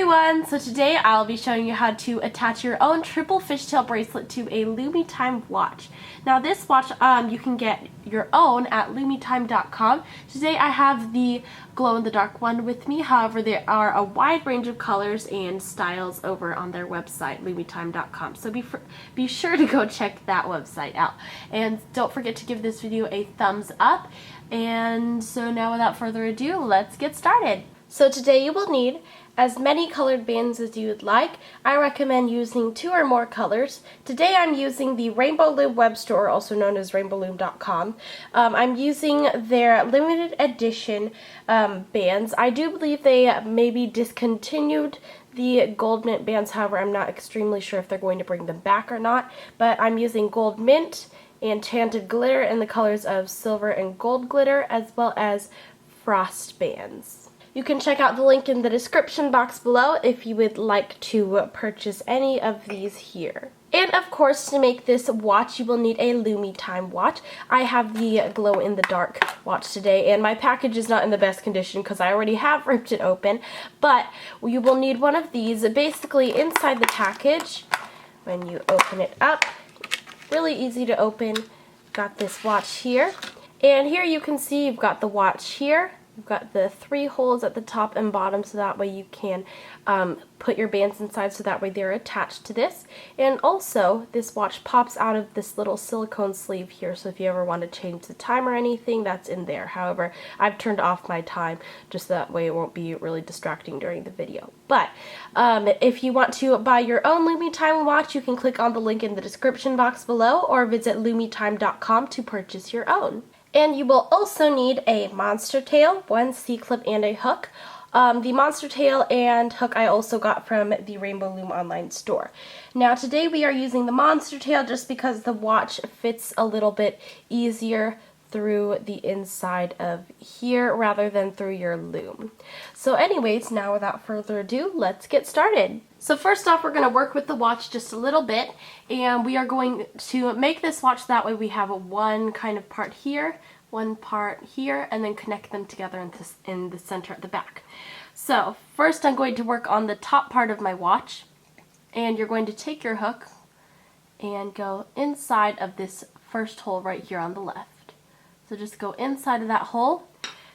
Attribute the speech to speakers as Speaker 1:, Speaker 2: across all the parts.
Speaker 1: everyone! So today I'll be showing you how to attach your own triple fishtail bracelet to a Loomey Time watch. Now this watch you can get your own at loomeytime.com. Today I have the glow-in-the-dark one with me, however there are a wide range of colors and styles over on their website, loomeytime.com. So be sure to go check that website out. And don't forget to give this video a thumbs up. And so now without further ado, let's get started. So today you will need as many colored bands as you would like. I recommend using 2 or more colors. Today I'm using the Rainbow Loom web store, also known as rainbowloom.com. I'm using their limited edition bands. I do believe they maybe discontinued the gold mint bands, however I'm not extremely sure if they're going to bring them back or not, but I'm using gold mint and enchanted glitter in the colors of silver and gold glitter, as well as frost bands. You can check out the link in the description box below if you would like to purchase any of these here. And of course, to make this watch, you will need a Loomey Time watch. I have the glow-in-the-dark watch today, and my package is not in the best condition because I already have ripped it open, but you will need one of these. Basically, inside the package, when you open it up, really easy to open, got this watch here. And here you can see you've got the watch here. You've got the 3 holes at the top and bottom, so that way you can put your bands inside, so that way they're attached to this. And also, this watch pops out of this little silicone sleeve here, so if you ever want to change the time or anything, that's in there. However, I've turned off my time, just that way it won't be really distracting during the video. But if you want to buy your own Loomey Time watch, you can click on the link in the description box below, or visit loomeytime.com to purchase your own. And you will also need a monster tail, 1 C-clip, and a hook. The monster tail and hook I also got from the Rainbow Loom online store. Now today we are using the monster tail just because the watch fits a little bit easier through the inside of here rather than through your loom. So anyways, now without further ado, let's get started. So first off, we're going to work with the watch just a little bit, and we are going to make this watch that way we have one kind of part here, one part here, and then connect them together in the center at the back. So first I'm going to work on the top part of my watch, and you're going to take your hook and go inside of this first hole right here on the left. So just go inside of that hole.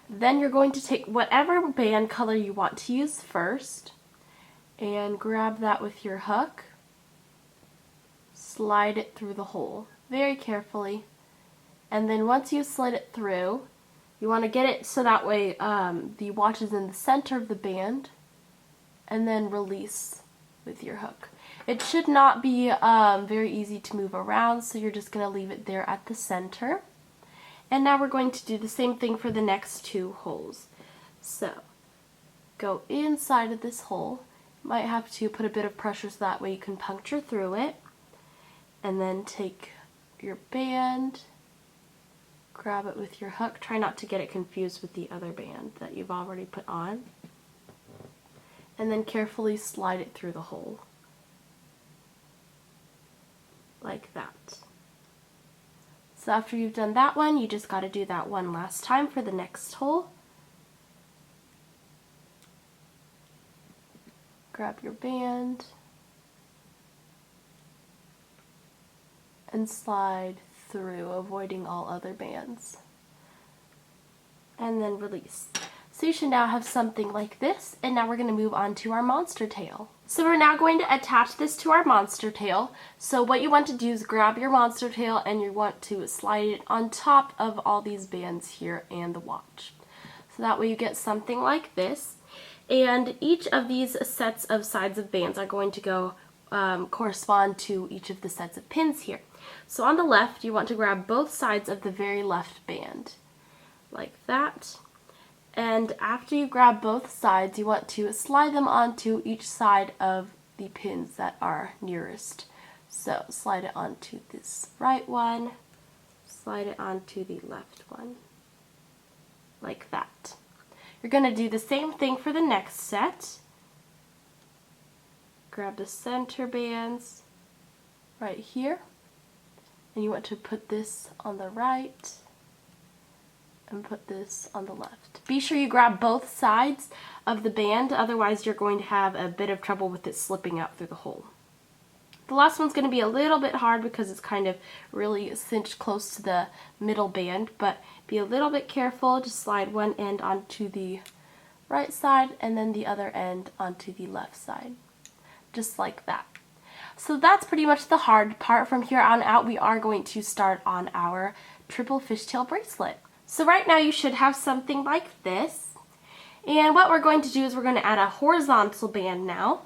Speaker 1: Then you're going to take whatever band color you want to use first and grab that with your hook. Slide it through the hole very carefully. And then once you slide it through, you want to get it so that way the watch is in the center of the band, and then release with your hook. It should not be very easy to move around, so you're just going to leave it there at the center. And now we're going to do the same thing for the next 2 holes. So go inside of this hole. Might have to put a bit of pressure so that way you can puncture through it. And then take your band, grab it with your hook. Try not to get it confused with the other band that you've already put on. And then carefully slide it through the hole. Like that. So after you've done that one, you just got to do that one last time for the next hole. Grab your band and slide through, avoiding all other bands. And then release. So you should now have something like this, and now we're going to move on to our monster tail. So we're now going to attach this to our monster tail. So what you want to do is grab your monster tail and you want to slide it on top of all these bands here and the watch. So that way you get something like this. And each of these sets of sides of bands are going to go correspond to each of the sets of pins here. So on the left, you want to grab both sides of the very left band, like that. And after you grab both sides, you want to slide them onto each side of the pins that are nearest. So slide it onto this right one, slide it onto the left one, like that. You're going to do the same thing for the next set. Grab the center bands right here, and you want to put this on the right and put this on the left. Be sure you grab both sides of the band, otherwise you're going to have a bit of trouble with it slipping out through the hole. The last one's going to be a little bit hard because it's kind of really cinched close to the middle band, but be a little bit careful. Just slide one end onto the right side and then the other end onto the left side, just like that. So that's pretty much the hard part. From here on out, we are going to start on our triple fishtail bracelet. So right now you should have something like this. And what we're going to do is we're going to add a horizontal band now.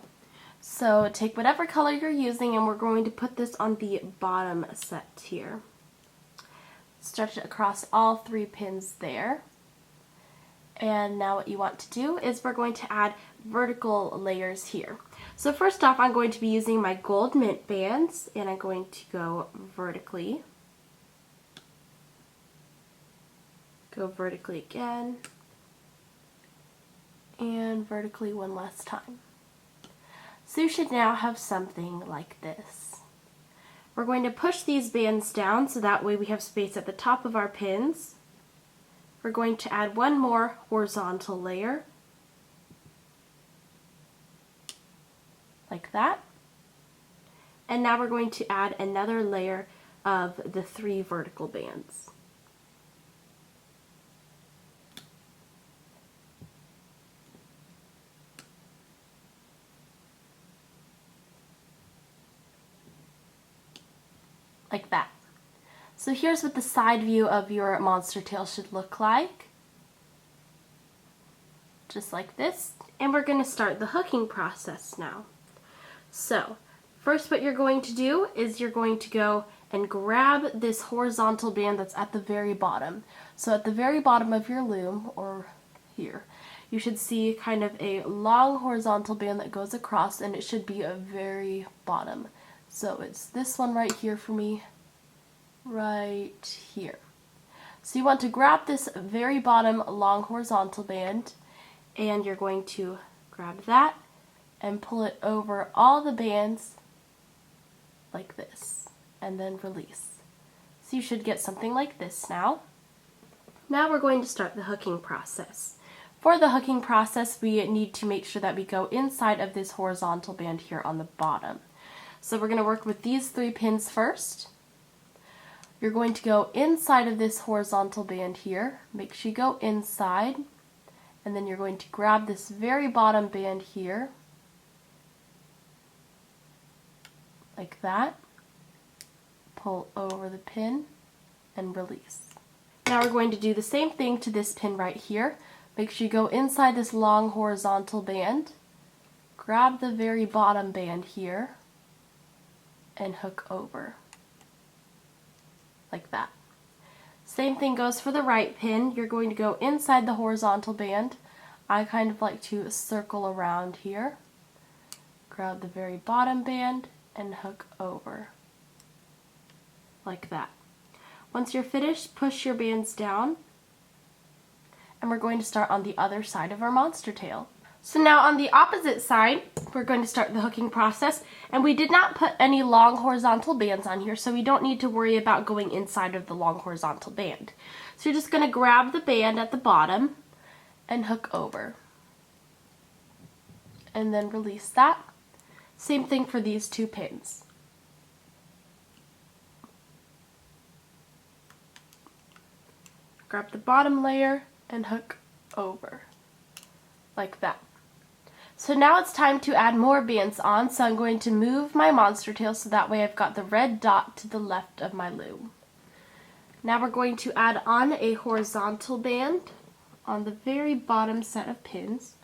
Speaker 1: So take whatever color you're using and we're going to put this on the bottom set here. Stretch it across all 3 pins there. And now what you want to do is we're going to add vertical layers here. So first off, I'm going to be using my gold mint bands and I'm going to go vertically. Go vertically again. And vertically one last time. So you should now have something like this. We're going to push these bands down so that way we have space at the top of our pins. We're going to add one more horizontal layer, like that. And now we're going to add another layer of the 3 vertical bands. Like that. So here's what the side view of your monster tail should look like. Just like this. And we're going to start the hooking process now. So first what you're going to do is you're going to go and grab this horizontal band that's at the very bottom. So at the very bottom of your loom, or here, you should see kind of a long horizontal band that goes across, and it should be a very bottom. So it's this one right here for me, right here. So you want to grab this very bottom long horizontal band and you're going to grab that and pull it over all the bands like this and then release. So you should get something like this now. Now we're going to start the hooking process. For the hooking process, we need to make sure that we go inside of this horizontal band here on the bottom. So we're going to work with these 3 pins first. You're going to go inside of this horizontal band here. Make sure you go inside. And then you're going to grab this very bottom band here. Like that. Pull over the pin and release. Now we're going to do the same thing to this pin right here. Make sure you go inside this long horizontal band. Grab the very bottom band here and hook over, like that. Same thing goes for the right pin. You're going to go inside the horizontal band. I kind of like to circle around here. Grab the very bottom band and hook over, like that. Once you're finished, push your bands down and we're going to start on the other side of our monster tail. So now on the opposite side, we're going to start the hooking process, and we did not put any long horizontal bands on here, so we don't need to worry about going inside of the long horizontal band. So you're just going to grab the band at the bottom and hook over. And then release that. Same thing for these 2 pins. Grab the bottom layer and hook over, like that. So now it's time to add more bands on, so I'm going to move my monster tail so that way I've got the red dot to the left of my loom. Now we're going to add on a horizontal band on the very bottom set of pins,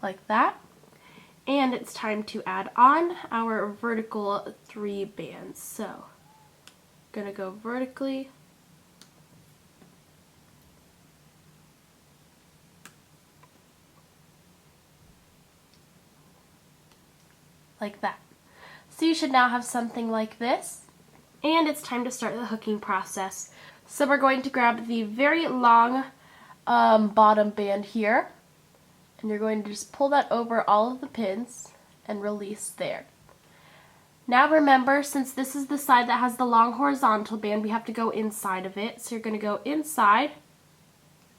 Speaker 1: like that. And it's time to add on our vertical 3 bands. So I'm going to go vertically, like that. So you should now have something like this, and it's time to start the hooking process. So we're going to grab the very long bottom band here, and you're going to just pull that over all of the pins and release there. Now remember, since this is the side that has the long horizontal band, we have to go inside of it. So you're going to go inside,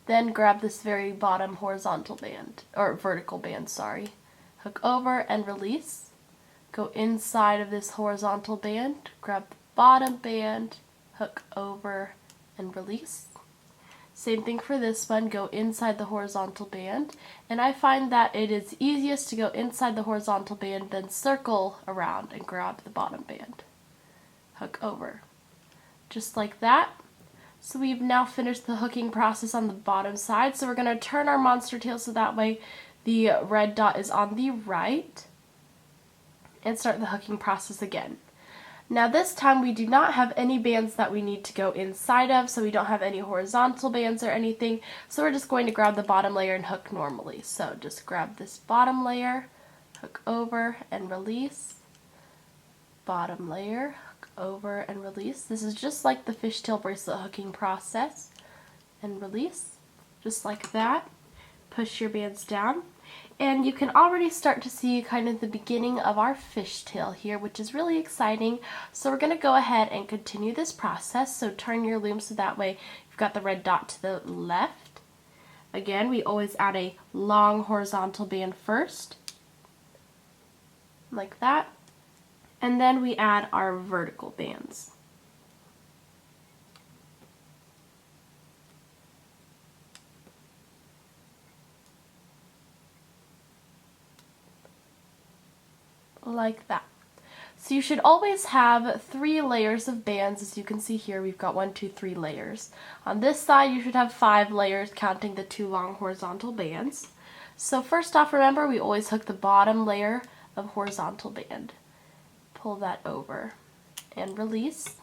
Speaker 1: then grab this very bottom horizontal band, or vertical band, sorry. Hook over and release. Go inside of this horizontal band, grab the bottom band, hook over and release. Same thing for this one, go inside the horizontal band, and I find that it is easiest to go inside the horizontal band, then circle around and grab the bottom band. Hook over. Just like that. So we've now finished the hooking process on the bottom side, so we're going to turn our monster tail so that way the red dot is on the right, and start the hooking process again. Now this time we do not have any bands that we need to go inside of, so we don't have any horizontal bands or anything, so we're just going to grab the bottom layer and hook normally. So just grab this bottom layer, hook over and release, bottom layer, hook over and release. This is just like the fishtail bracelet hooking process, and release, just like that. Push your bands down. And you can already start to see kind of the beginning of our fishtail here, which is really exciting. So we're going to go ahead and continue this process. So turn your loom so that way you've got the red dot to the left. Again, we always add a long horizontal band first, like that. And then we add our vertical bands. Like that. So you should always have 3 layers of bands. As you can see here, we've got 1, 2, 3 layers. On this side, you should have 5 layers, counting the 2 long horizontal bands. So first off, remember, we always hook the bottom layer of horizontal band. Pull that over and release.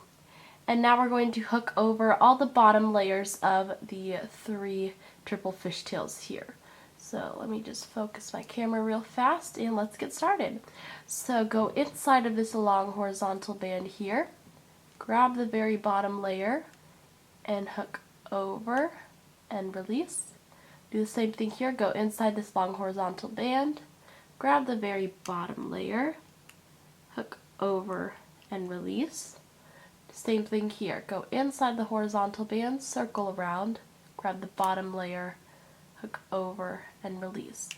Speaker 1: And now we're going to hook over all the bottom layers of the 3 triple fishtails here. So let me just focus my camera real fast and let's get started. So go inside of this long horizontal band here, grab the very bottom layer and hook over and release. Do the same thing here, go inside this long horizontal band, grab the very bottom layer, hook over and release. Same thing here, go inside the horizontal band, circle around, grab the bottom layer, hook over and release.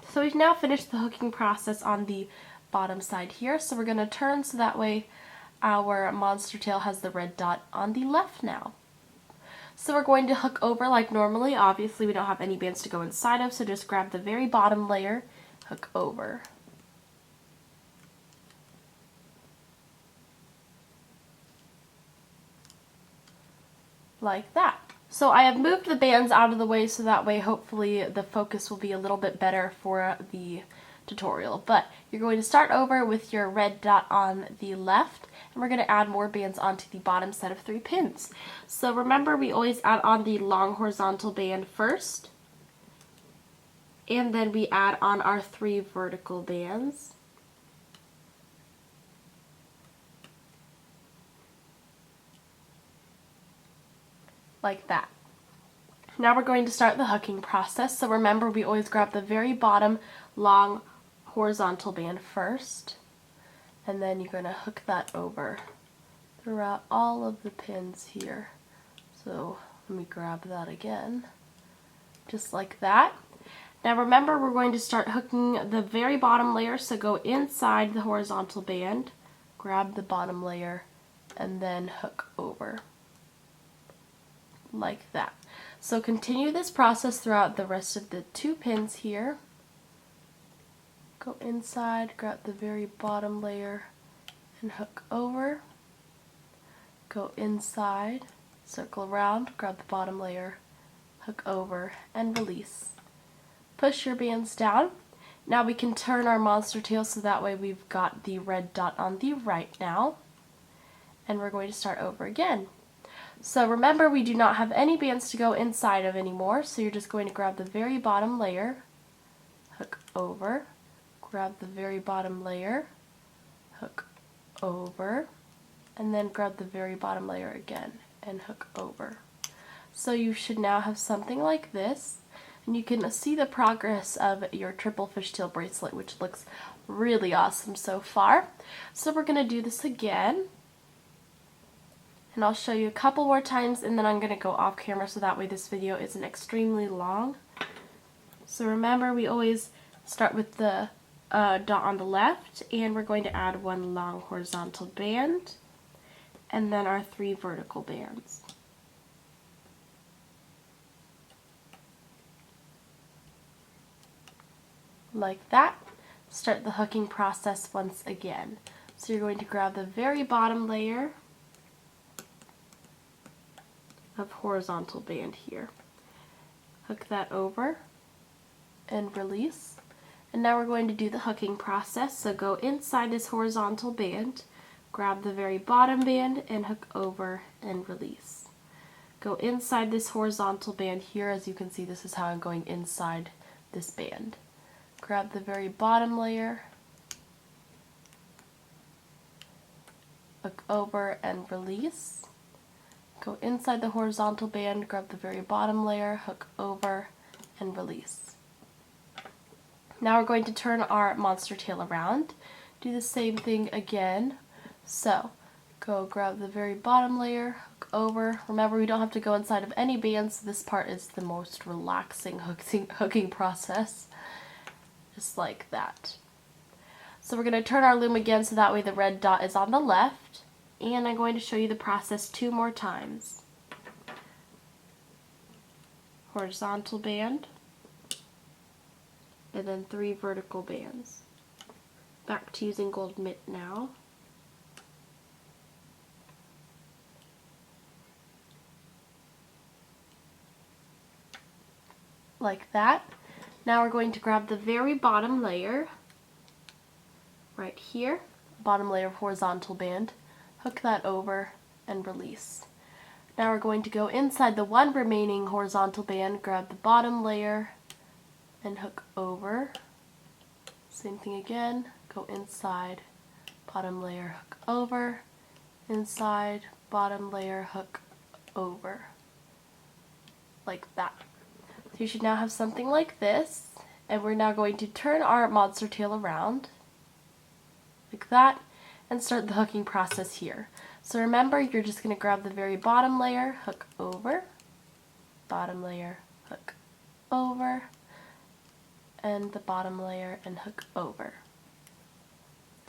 Speaker 1: So we've now finished the hooking process on the bottom side here, so we're going to turn so that way our monster tail has the red dot on the left now. So we're going to hook over like normally. Obviously we don't have any bands to go inside of, so just grab the very bottom layer, hook over. Like that. So I have moved the bands out of the way so that way hopefully the focus will be a little bit better for the tutorial. But you're going to start over with your red dot on the left, and we're going to add more bands onto the bottom set of 3 pins. So remember, we always add on the long horizontal band first, and then we add on our 3 vertical bands. Like that. Now we're going to start the hooking process. So remember, we always grab the very bottom long horizontal band first, and then you're going to hook that over throughout all of the pins here. So let me grab that again, just like that. Now remember, we're going to start hooking the very bottom layer, so go inside the horizontal band, grab the bottom layer, and then hook over. Like that. So continue this process throughout the rest of the 2 pins here. Go inside, grab the very bottom layer and hook over. Go inside, circle around, grab the bottom layer, hook over, and release. Push your bands down. Now we can turn our monster tail so that way we've got the red dot on the right now. And we're going to start over again. So remember, we do not have any bands to go inside of anymore, so you're just going to grab the very bottom layer, hook over, grab the very bottom layer, hook over, and then grab the very bottom layer again and hook over. So you should now have something like this. And you can see the progress of your triple fishtail bracelet, which looks really awesome so far. So we're going to do this again. And I'll show you a couple more times and then I'm going to go off camera so that way this video isn't extremely long. So remember, we always start with the dot on the left, and we're going to add one long horizontal band and then our 3 vertical bands. Like that. Start the hooking process once again. So you're going to grab the very bottom layer of horizontal band here. Hook that over and release. And now we're going to do the hooking process. So go inside this horizontal band, grab the very bottom band and hook over and release. Go inside this horizontal band here. As you can see, this is how I'm going inside this band. Grab the very bottom layer, hook over and release. Go inside the horizontal band, grab the very bottom layer, hook over and release. Now we're going to turn our monster tail around. Do the same thing again. So go grab the very bottom layer, hook over. Remember, we don't have to go inside of any bands. So this part is the most relaxing hooking process. Just like that. So we're going to turn our loom again so that way the red dot is on the left. And I'm going to show you the process 2 more times. Horizontal band, and then 3 vertical bands. Back to using gold mitt now. Like that. Now we're going to grab the very bottom layer, right here, bottom layer of horizontal band, hook that over and release. Now we're going to go inside the one remaining horizontal band, grab the bottom layer and hook over. Same thing again, go inside, bottom layer, hook over, inside, bottom layer, hook over. Like that. So you should now have something like this, and we're now going to turn our monster tail around, like that, and start the hooking process here. So remember, you're just going to grab the very bottom layer, hook over, bottom layer, hook over, and the bottom layer and hook over.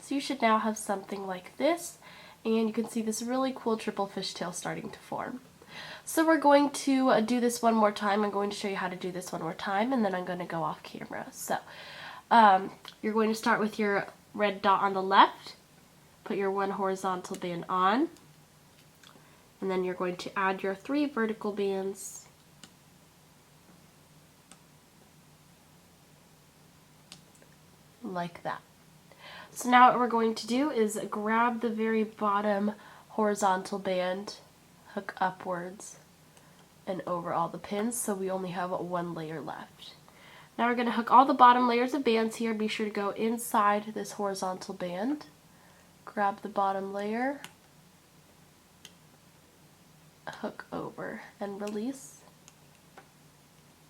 Speaker 1: So you should now have something like this, and you can see this really cool triple fishtail starting to form. So we're going to do this one more time. I'm going to show you how to do this one more time, and then I'm going to go off camera. So you're going to start with your red dot on the left, put your 1 horizontal band on, and then you're going to add your 3 vertical bands, like that. So now what we're going to do is grab the very bottom horizontal band, hook upwards and over all the pins, so we only have 1 layer left. Now we're going to hook all the bottom layers of bands here. Be sure to go inside this horizontal band, grab the bottom layer, hook over and release.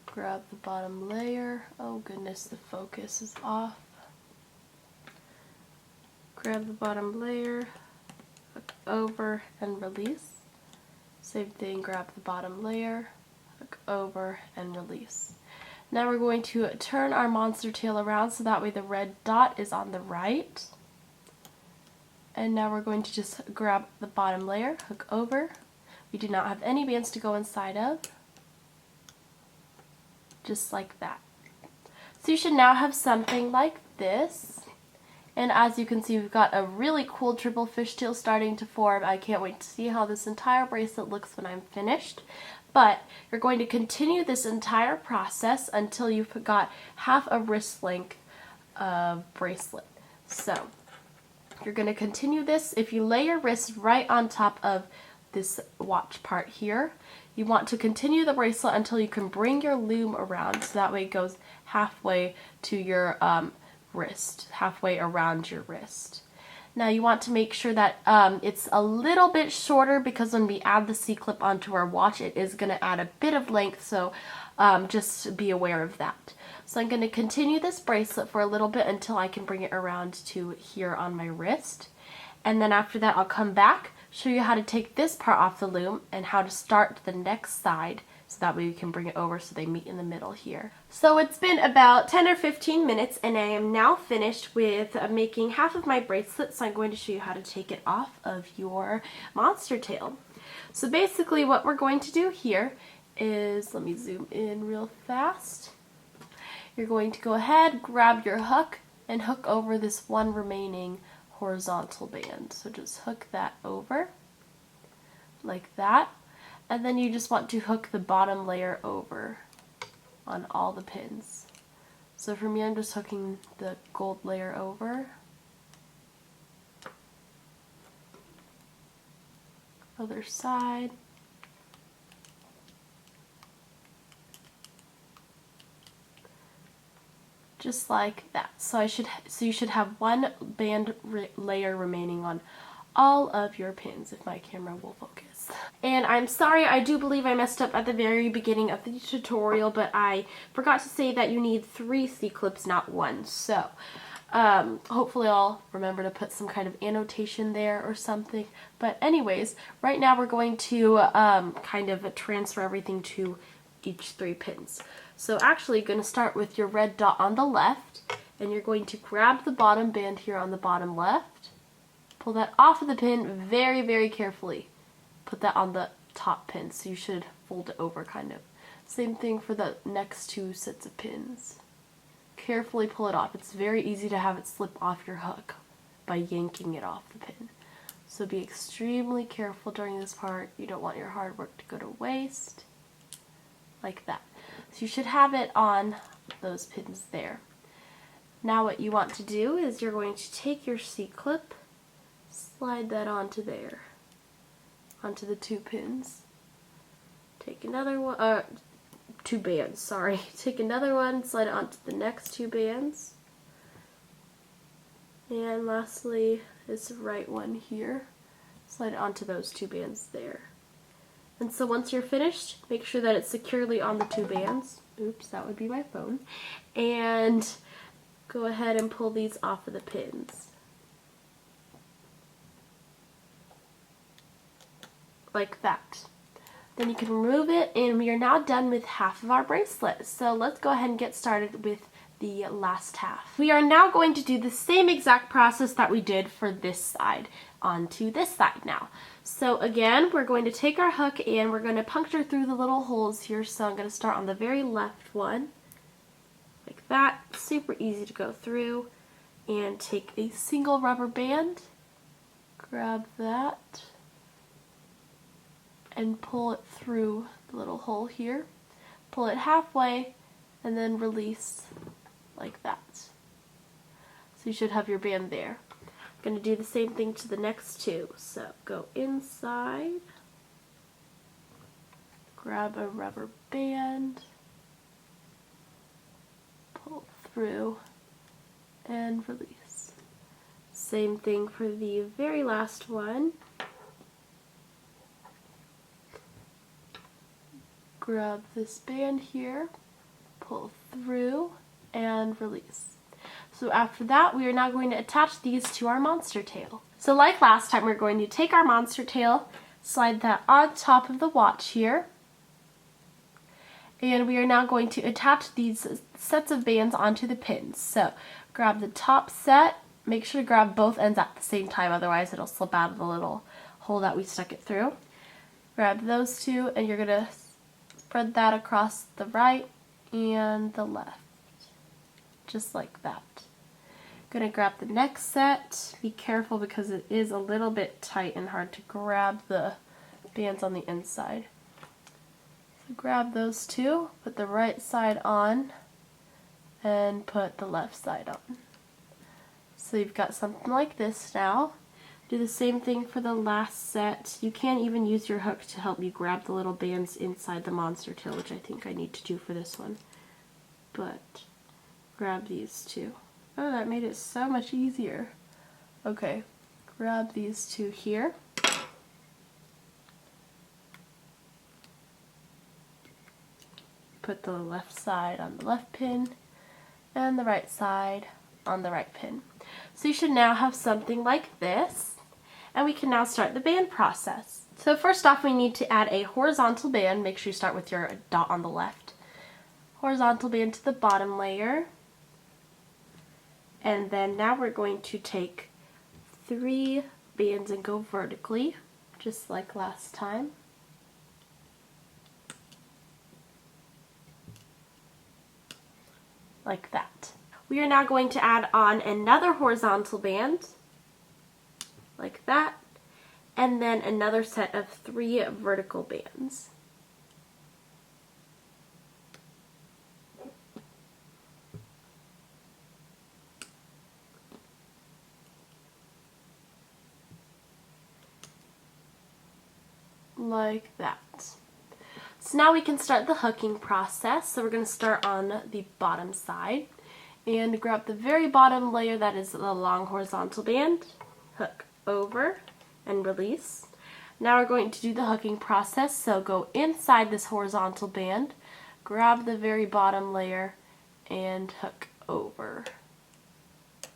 Speaker 1: Grab the bottom layer. Oh goodness, the focus is off. Grab the bottom layer, hook over and release. Same thing, grab the bottom layer, hook over and release. Now we're going to turn our monster tail around so that way the red dot is on the right. And now we're going to just grab the bottom layer, hook over. We do not have any bands to go inside of. Just like that. So you should now have something like this. And as you can see, we've got a really cool triple fishtail starting to form. I can't wait to see how this entire bracelet looks when I'm finished. But you're going to continue this entire process until you've got half a wrist length of bracelet. So you're going to continue this. If you lay your wrist right on top of this watch part here, you want to continue the bracelet until you can bring your loom around, so that way it goes halfway to your wrist, halfway around your wrist. Now you want to make sure that it's a little bit shorter, because when we add the C-clip onto our watch, it is going to add a bit of length, so just be aware of that. So I'm going to continue this bracelet for a little bit until I can bring it around to here on my wrist. And then after that I'll come back, show you how to take this part off the loom and how to start the next side, so that way we can bring it over so they meet in the middle here. So it's been about 10 or 15 minutes and I am now finished with making half of my bracelet, so I'm going to show you how to take it off of your monster tail. So basically what we're going to do here is, let me zoom in real fast. You're going to go ahead, grab your hook, and hook over this one remaining horizontal band. So just hook that over like that, and then you just want to hook the bottom layer over on all the pins. So for me, I'm just hooking the gold layer over. Other side. Just like that. So you should have one band layer remaining on all of your pins, if my camera will focus. And I'm sorry, I do believe I messed up at the very beginning of the tutorial, but I forgot to say that you need 3 C-clips, not 1. So hopefully I'll remember to put some kind of annotation there or something. But anyways, right now we're going to kind of transfer everything to each 3 pins. So actually you're going to start with your red dot on the left, and you're going to grab the bottom band here on the bottom left, pull that off of the pin very, very carefully. Put that on the top pin, so you should fold it over kind of. Same thing for the next 2 sets of pins. Carefully pull it off. It's very easy to have it slip off your hook by yanking it off the pin. So be extremely careful during this part. You don't want your hard work to go to waste. Like that. So you should have it on those pins there. Now what you want to do is you're going to take your C-clip, slide that onto there, onto the 2 pins. Take another one, 2 bands, sorry. Take another one, slide it onto the next 2 bands. And lastly, this right one here, slide it onto those 2 bands there. And so once you're finished, make sure that it's securely on the 2 bands. Oops, that would be my phone. And go ahead and pull these off of the pins. Like that. Then you can remove it, and we are now done with half of our bracelet. So let's go ahead and get started with the last half. We are now going to do the same exact process that we did for this side onto this side now. So again, we're going to take our hook and we're going to puncture through the little holes here. So I'm going to start on the very left one, like that. Super easy to go through. And take a single rubber band, grab that, and pull it through the little hole here. Pull it halfway and then release like that. So you should have your band there. I'm going to do the same thing to the next 2. So go inside, grab a rubber band, pull through, and release. Same thing for the very last one. Grab this band here, pull through, and release. So after that, we are now going to attach these to our monster tail. So like last time, we're going to take our monster tail, slide that on top of the watch here, and we are now going to attach these sets of bands onto the pins. So grab the top set, make sure to grab both ends at the same time, otherwise it'll slip out of the little hole that we stuck it through. Grab those 2, and you're going to spread that across the right and the left, just like that. Gonna grab the next set. Be careful because it is a little bit tight and hard to grab the bands on the inside. So grab those 2, put the right side on, and put the left side on. So you've got something like this now. Do the same thing for the last set. You can even use your hook to help you grab the little bands inside the monster tail, which I think I need to do for this one. But grab these 2. Oh, that made it so much easier. Okay, grab these 2 here. put the left side on the left pin and the right side on the right pin. So you should now have something like this, and we can now start the band process. So first off, we need to add a horizontal band. Make sure you start with your dot on the left. Horizontal band to the bottom layer. And then now we're going to take 3 bands and go vertically, just like last time. Like that. We are now going to add on another horizontal band, like that, and then another set of 3 vertical bands. Like that. So now we can start the hooking process. So we're going to start on the bottom side and grab the very bottom layer that is the long horizontal band, hook over and release. Now we're going to do the hooking process, so go inside this horizontal band, grab the very bottom layer and hook over,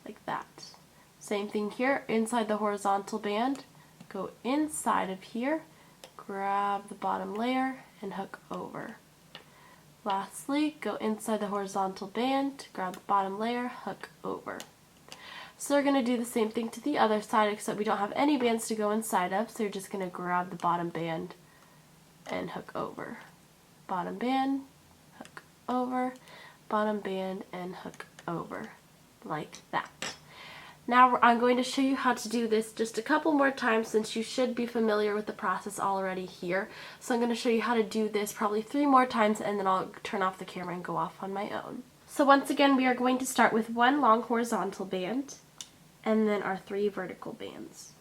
Speaker 1: like that. Same thing here, inside the horizontal band, go inside of here, grab the bottom layer and hook over. Lastly, go inside the horizontal band, grab the bottom layer, hook over. So we're going to do the same thing to the other side, except we don't have any bands to go inside of, so you're just going to grab the bottom band and hook over. Bottom band, hook over, bottom band and hook over, like that. Now I'm going to show you how to do this just a couple more times, since you should be familiar with the process already here. So I'm going to show you how to do this probably 3 more times, and then I'll turn off the camera and go off on my own. So once again, we are going to start with 1 long horizontal band and then our 3 vertical bands.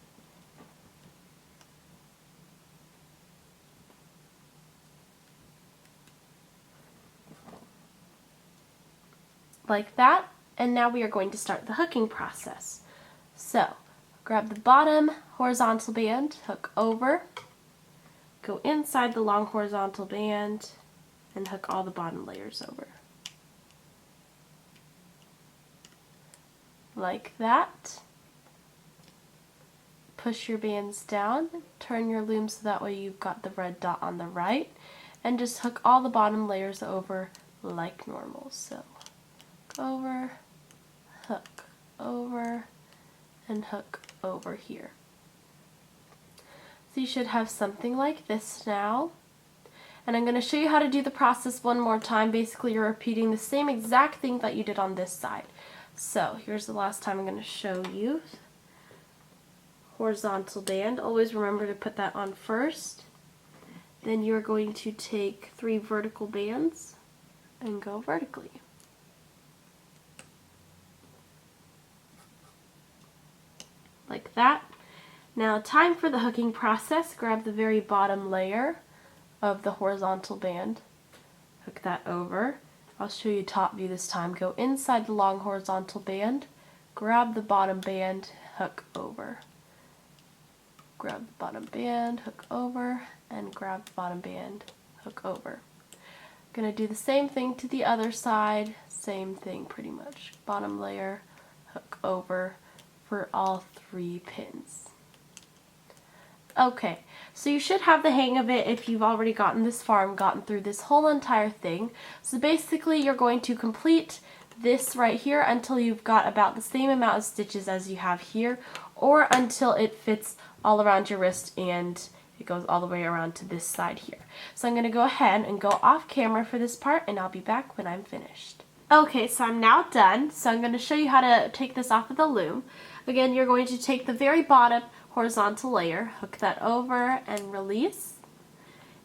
Speaker 1: Like that. And now we are going to start the hooking process. So, grab the bottom horizontal band, hook over, go inside the long horizontal band, and hook all the bottom layers over. Like that. Push your bands down, turn your loom so that way you've got the red dot on the right, and just hook all the bottom layers over like normal. So, over, hook over, and hook over here. So you should have something like this now. And I'm going to show you how to do the process one more time. Basically, you're repeating the same exact thing that you did on this side. So here's the last time I'm going to show you. Horizontal band. Always remember to put that on first. Then you're going to take 3 vertical bands and go vertically. Like that. Now time for the hooking process. Grab the very bottom layer of the horizontal band, hook that over. I'll show you top view this time. Go inside the long horizontal band, grab the bottom band, hook over. Grab the bottom band, hook over, and grab the bottom band, hook over. Gonna do the same thing to the other side, same thing pretty much. Bottom layer, hook over for all 3 pins. Okay, so you should have the hang of it if you've already gotten this far and gotten through this whole entire thing. So basically you're going to complete this right here until you've got about the same amount of stitches as you have here, or until it fits all around your wrist and it goes all the way around to this side here. So I'm going to go ahead and go off camera for this part, and I'll be back when I'm finished. Okay, so I'm now done. So I'm going to show you how to take this off of the loom. Again, you're going to take the very bottom horizontal layer, hook that over and release.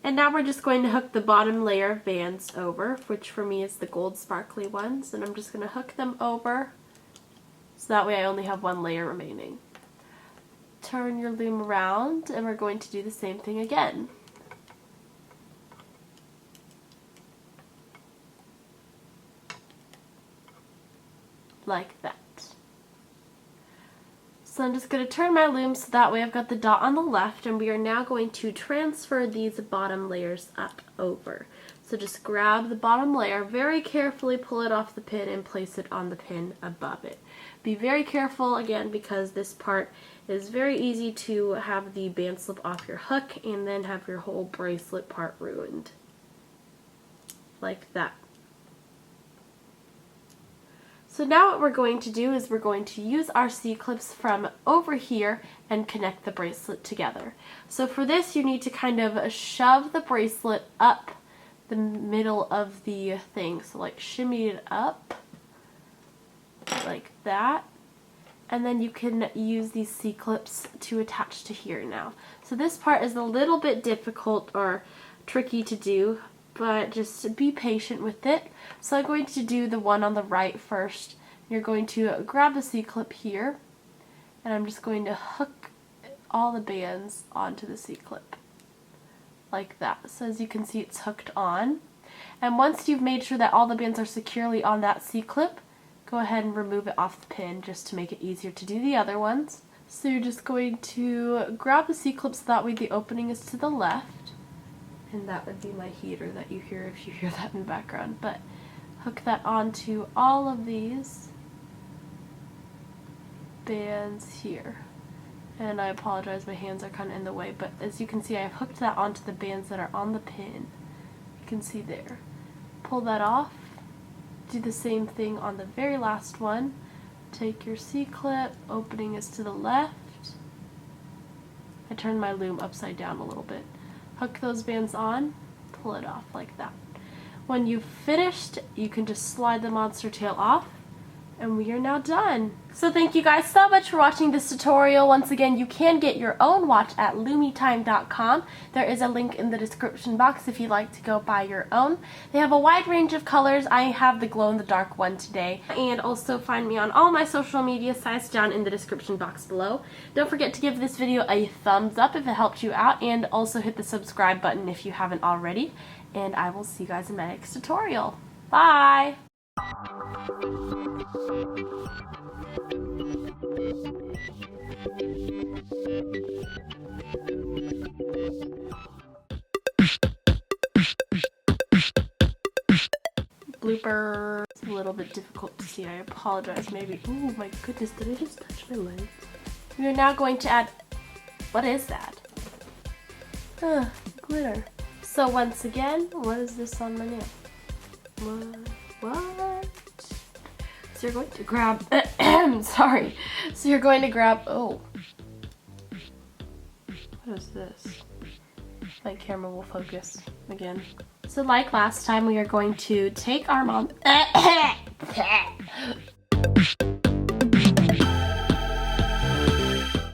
Speaker 1: And now we're just going to hook the bottom layer of bands over, which for me is the gold sparkly ones, and I'm just going to hook them over so that way I only have 1 layer remaining. Turn your loom around and we're going to do the same thing again. Like that. So I'm just going to turn my loom so that way I've got the dot on the left, and we are now going to transfer these bottom layers up over. So just grab the bottom layer, very carefully pull it off the pin and place it on the pin above it. Be very careful again because this part is very easy to have the band slip off your hook and then have your whole bracelet part ruined. Like that. So now what we're going to do is we're going to use our C-clips from over here and connect the bracelet together. So for this you need to kind of shove the bracelet up the middle of the thing. So like shimmy it up like that. And then you can use these C-clips to attach to here now. So this part is a little bit difficult or tricky to do, but just be patient with it. So I'm going to do the one on the right first. You're going to grab the C-clip here, and I'm just going to hook all the bands onto the C-clip. Like that. So as you can see, it's hooked on. And once you've made sure that all the bands are securely on that C-clip, go ahead and remove it off the pin just to make it easier to do the other ones. So you're just going to grab the C-clip so that way the opening is to the left. And that would be my heater that you hear if you hear that in the background. But hook that onto all of these bands here. And I apologize, my hands are kind of in the way, but as you can see, I've hooked that onto the bands that are on the pin. You can see there. Pull that off. Do the same thing on the very last one. Take your C-clip, opening is to the left. I turned my loom upside down a little bit. Hook those bands on, pull it off like that. When you've finished, you can just slide the monster tail off, and we are now done. So thank you guys so much for watching this tutorial. Once again, you can get your own watch at loomeytime.com. There is a link in the description box if you'd like to go buy your own. They have a wide range of colors. I have the glow-in-the-dark one today. And also find me on all my social media sites down in the description box below. Don't forget to give this video a thumbs up if it helped you out, and also hit the subscribe button if you haven't already. And I will see you guys in my next tutorial. Bye! Blooper. It's a little bit difficult to see. I apologize. Maybe. Oh my goodness, did I just touch my leg? We are now going to add. What is that? Glitter. So once again, what is this on my nail? What? So you're going to grab. Sorry. So you're going to grab. Oh. What is this? My camera will focus again. So like last time, we are going to take our